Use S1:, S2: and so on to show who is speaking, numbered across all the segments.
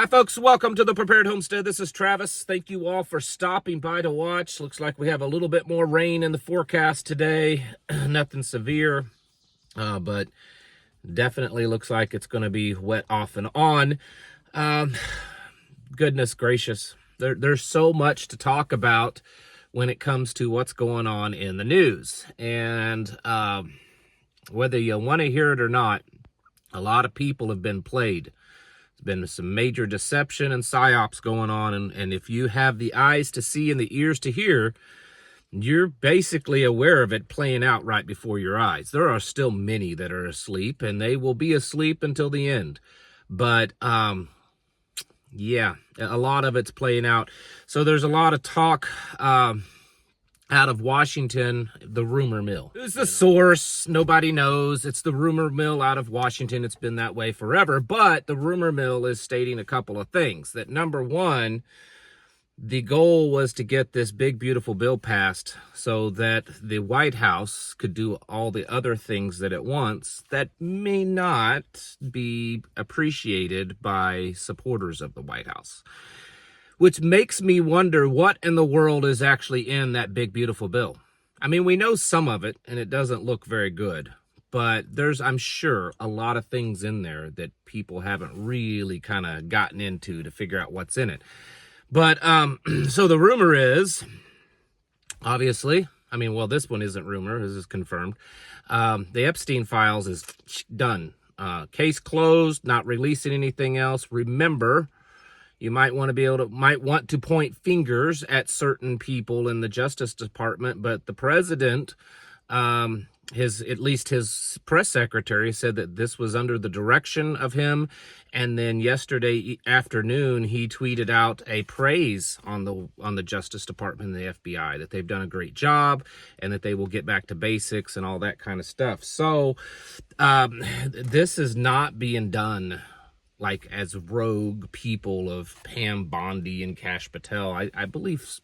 S1: Hi folks, welcome to the Prepared Homestead. This is Travis. Thank you all for stopping by to watch. Looks like we have a little bit more rain in the forecast today. Nothing severe, but definitely looks like it's going to be wet off and on. Goodness gracious, there's so much to talk about when it comes to what's going on in the news. And whether you want to hear it or not, a lot of people have been played. Been some major deception and psyops going on, and if you have the eyes to see and the ears to hear, you're basically aware of it playing out right before your eyes. There are still many that are asleep, and they will be asleep until the end. But yeah, a lot of it's playing out. So there's a lot of talk out of Washington, the rumor mill. Who's the source? Nobody knows. It's the rumor mill out of Washington. It's been that way forever. But the rumor mill is stating a couple of things. That number one, the goal was to get this big, beautiful bill passed so that the White House could do all the other things that it wants that may not be appreciated by supporters of the White House. Which makes me wonder what in the world is actually in that big, beautiful bill. I mean, we know some of it, and it doesn't look very good. But there's, I'm sure, a lot of things in there that people haven't really kind of gotten into to figure out what's in it. But, so the rumor is, obviously, I mean, well, this one isn't rumor, this is confirmed. The Epstein files is done. Case closed, not releasing anything else. Remember, you might want to point fingers at certain people in the Justice Department, but the president, at least his press secretary, said that this was under the direction of him. And then yesterday afternoon, he tweeted out a praise on the Justice Department and the FBI, that they've done a great job and that they will get back to basics and all that kind of stuff. So this is not being done like as rogue people of Pam Bondi and Kash Patel. I believe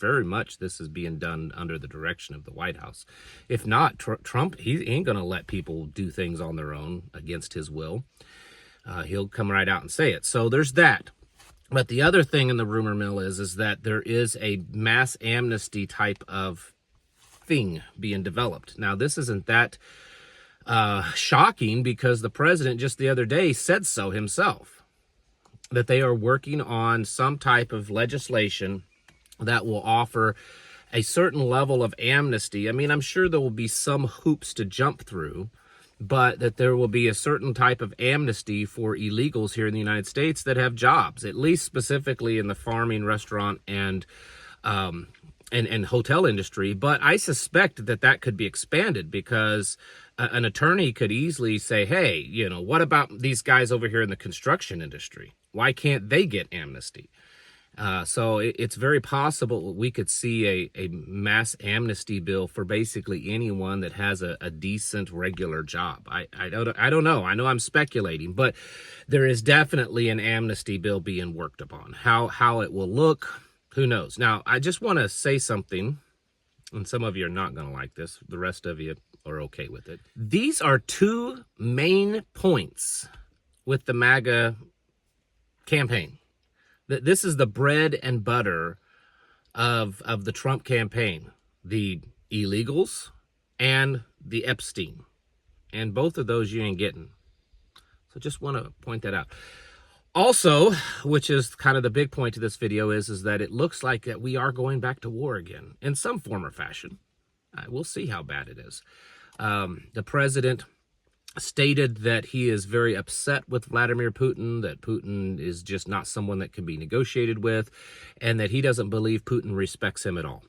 S1: very much this is being done under the direction of the White House. If not, Trump, he ain't going to let people do things on their own against his will. He'll come right out and say it. So there's that. But the other thing in the rumor mill is that there is a mass amnesty type of thing being developed. Now, this isn't that shocking, because the president just the other day said so himself, that they are working on some type of legislation that will offer a certain level of amnesty. I mean, I'm sure there will be some hoops to jump through, but that there will be a certain type of amnesty for illegals here in the United States that have jobs, at least specifically in the farming, restaurant, and hotel industry. But I suspect that could be expanded, because an attorney could easily say, hey, you know, what about these guys over here in the construction industry? Why can't they get amnesty? So it's very possible we could see a mass amnesty bill for basically anyone that has a decent regular job. I don't know. I know I'm speculating, but there is definitely an amnesty bill being worked upon. How it will look, who knows? Now, I just want to say something, and some of you are not going to like this. The rest of you are okay with it. These are two main points with the MAGA campaign. This is the bread and butter of the Trump campaign, the illegals and the Epstein. And both of those you ain't getting. So just want to point that out. Also, which is kind of the big point of this video, is that it looks like that we are going back to war again in some form or fashion. We'll see how bad it is. The president stated that he is very upset with Vladimir Putin, that Putin is just not someone that can be negotiated with, and that he doesn't believe Putin respects him at all.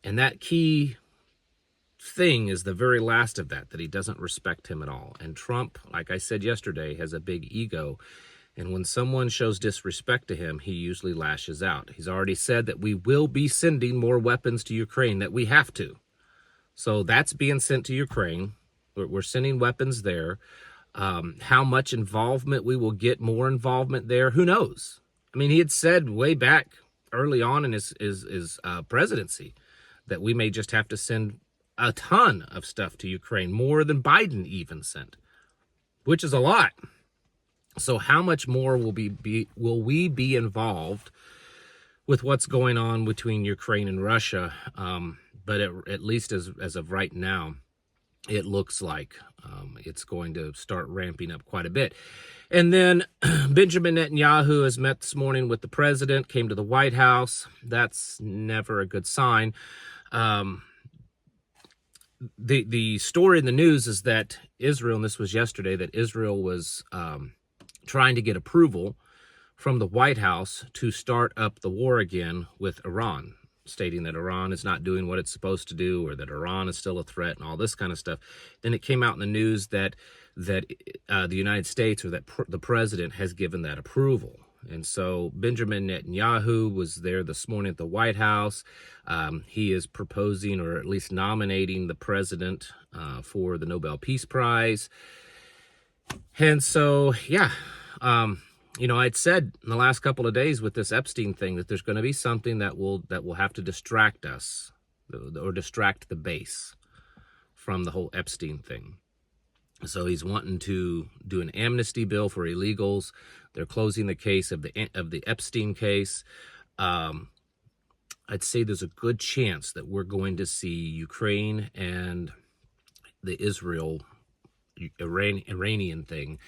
S1: And that key thing is the very last of that he doesn't respect him at all. And Trump, like I said yesterday, has a big ego. And when someone shows disrespect to him, he usually lashes out. He's already said that we will be sending more weapons to Ukraine, that we have to. So that's being sent to Ukraine. We're sending weapons there. How much involvement we will get, more involvement there, who knows? I mean, he had said way back early on in his presidency that we may just have to send a ton of stuff to Ukraine, more than Biden even sent, which is a lot. So how much more will we be involved with what's going on between Ukraine and Russia? But at least as of right now, it looks like it's going to start ramping up quite a bit. And then Benjamin Netanyahu has met this morning with the president, came to the White House. That's never a good sign. The story in the news is that Israel, and this was yesterday, that Israel was trying to get approval from the White House to start up the war again with Iran, stating that Iran is not doing what it's supposed to do, or that Iran is still a threat, and all this kind of stuff. Then it came out in the news that the United States, or that the president, has given that approval. And so Benjamin Netanyahu was there this morning at the White House. He is proposing, or at least nominating, the president for the Nobel Peace Prize. And so, yeah, I'd said in the last couple of days with this Epstein thing that there's going to be something that will have to distract us, or distract the base from the whole Epstein thing. So he's wanting to do an amnesty bill for illegals. They're closing the case of the Epstein case. I'd say there's a good chance that we're going to see Ukraine and the Iranian thing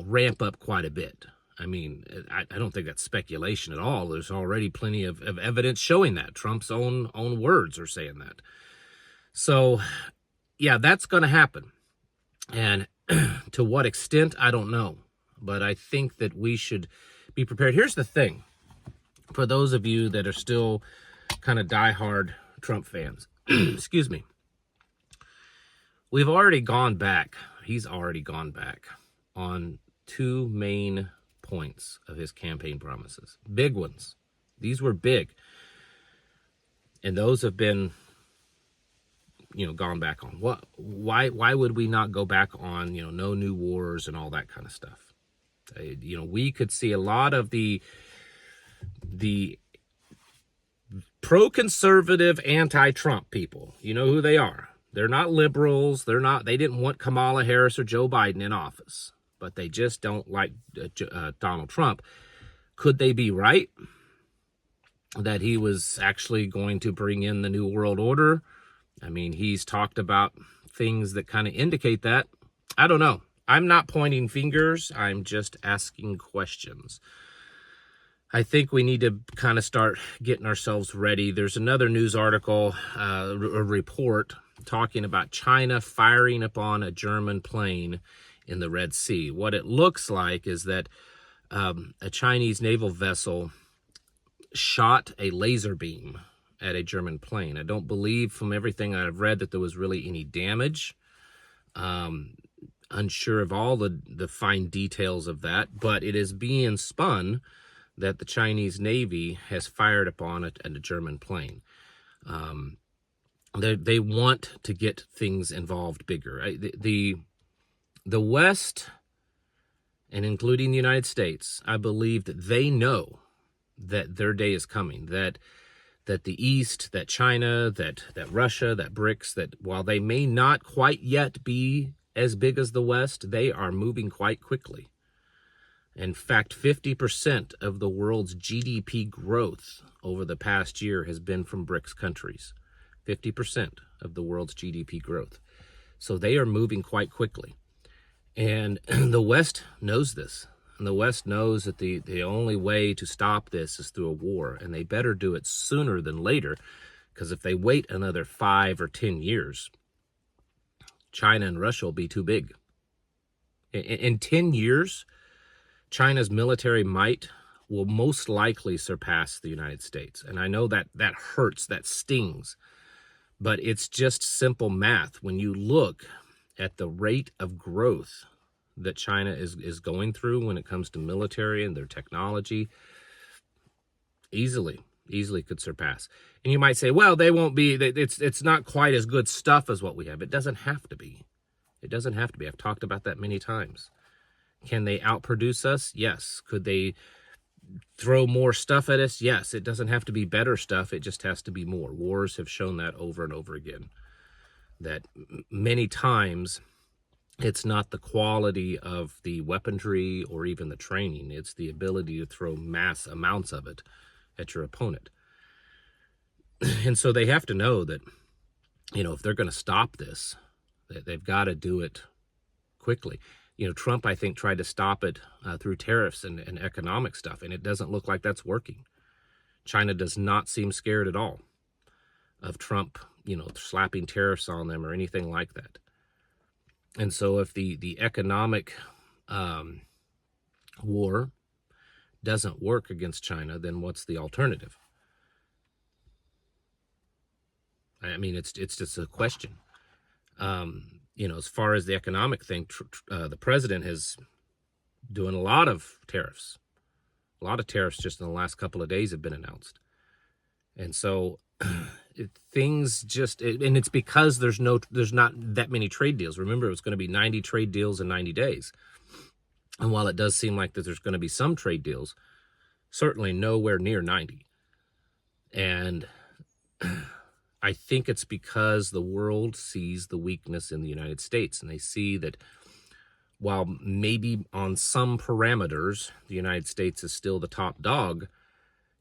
S1: ramp up quite a bit. I mean, I don't think that's speculation at all. There's already plenty of evidence showing that. Trump's own words are saying that. So, yeah, that's going to happen. And to what extent, I don't know. But I think that we should be prepared. Here's the thing. For those of you that are still kind of diehard Trump fans, excuse me, we've already gone back. He's already gone back on two main points of his campaign promises. Big ones. These were big. And those have been, gone back on. Why would we not go back on, no new wars and all that kind of stuff? We could see a lot of the pro-conservative, anti-Trump people. You know who they are. They're not liberals. They didn't want Kamala Harris or Joe Biden in office, but they just don't like Donald Trump. Could they be right that he was actually going to bring in the New World Order? I mean, he's talked about things that kind of indicate that. I don't know. I'm not pointing fingers. I'm just asking questions. I think we need to kind of start getting ourselves ready. There's another news article, a report, talking about China firing upon a German plane in the Red Sea. What it looks like is that a Chinese naval vessel shot a laser beam at a German plane. I don't believe, from everything I've read, that there was really any damage. Unsure of all the fine details of that, but it is being spun that the Chinese Navy has fired upon a German plane. They want to get things involved bigger. The West, and including the United States, I believe that they know that their day is coming, that the East, that China, that Russia, that BRICS, that while they may not quite yet be as big as the West, they are moving quite quickly. In fact, 50% of the world's GDP growth over the past year has been from BRICS countries. 50% of the world's GDP growth. So they are moving quite quickly. And the West knows this. And the West knows that the only way to stop this is through a war. And they better do it sooner than later. Because if they wait another 5 or 10 years, China and Russia will be too big. In 10 years, China's military might will most likely surpass the United States. And I know that hurts, that stings. But it's just simple math. When you look at the rate of growth that China is going through when it comes to military and their technology, easily could surpass. And you might say, well, they won't be, it's not quite as good stuff as what we have. It doesn't have to be. It doesn't have to be. I've talked about that many times. Can they outproduce us? Yes. Could they throw more stuff at us? Yes. It doesn't have to be better stuff. It just has to be more. Wars have shown that over and over again, that many times It's not the quality of the weaponry or even the training. It's the ability to throw mass amounts of it at your opponent. And so they have to know that, if they're going to stop this, they've got to do it quickly. Trump, I think, tried to stop it through tariffs and economic stuff, and it doesn't look like that's working. China does not seem scared at all of Trump, slapping tariffs on them or anything like that. And so if the economic war doesn't work against China, then what's the alternative? I mean, it's just a question. As far as the economic thing, the president is doing a lot of tariffs. A lot of tariffs just in the last couple of days have been announced. And so things just, and it's because there's not that many trade deals. Remember, it was going to be 90 trade deals in 90 days. And while it does seem like that there's going to be some trade deals, certainly nowhere near 90. And I think it's because the world sees the weakness in the United States, and they see that while maybe on some parameters the United States is still the top dog,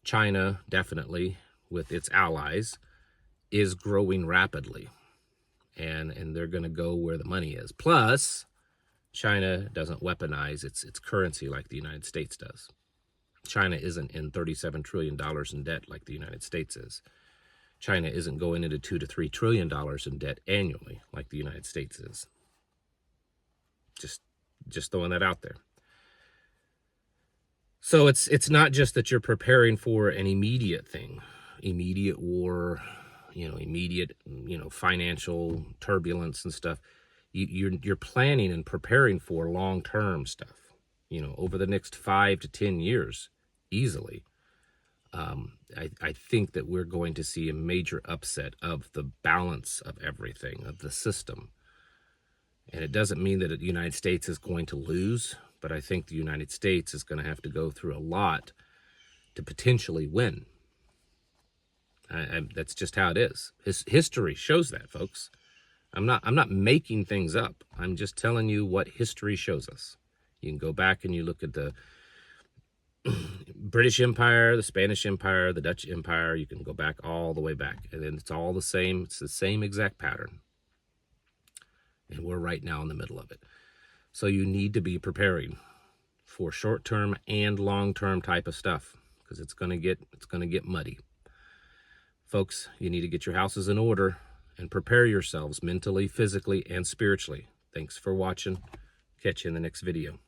S1: China, definitely with its allies, is growing rapidly, and they're going to go where the money is. Plus, China doesn't weaponize its currency like the United States does. China isn't in $37 trillion in debt like the United States is. China isn't going into $2 to $3 trillion in debt annually like the United States is. Just throwing that out there. So it's not just that you're preparing for an immediate thing, immediate war, immediate, financial turbulence and stuff. You're planning and preparing for long-term stuff, over the next 5 to 10 years, easily. I think that we're going to see a major upset of the balance of everything, of the system. And it doesn't mean that the United States is going to lose, but I think the United States is going to have to go through a lot to potentially win. That's just how it is. History shows that, folks. I'm not making things up. I'm just telling you what history shows us. You can go back and you look at the British Empire, the Spanish Empire, the Dutch Empire. You can go back all the way back, and then it's all the same. It's the same exact pattern. And we're right now in the middle of it. So you need to be preparing for short-term and long-term type of stuff, because it's going to get muddy. Folks, you need to get your houses in order and prepare yourselves mentally, physically, and spiritually. Thanks for watching. Catch you in the next video.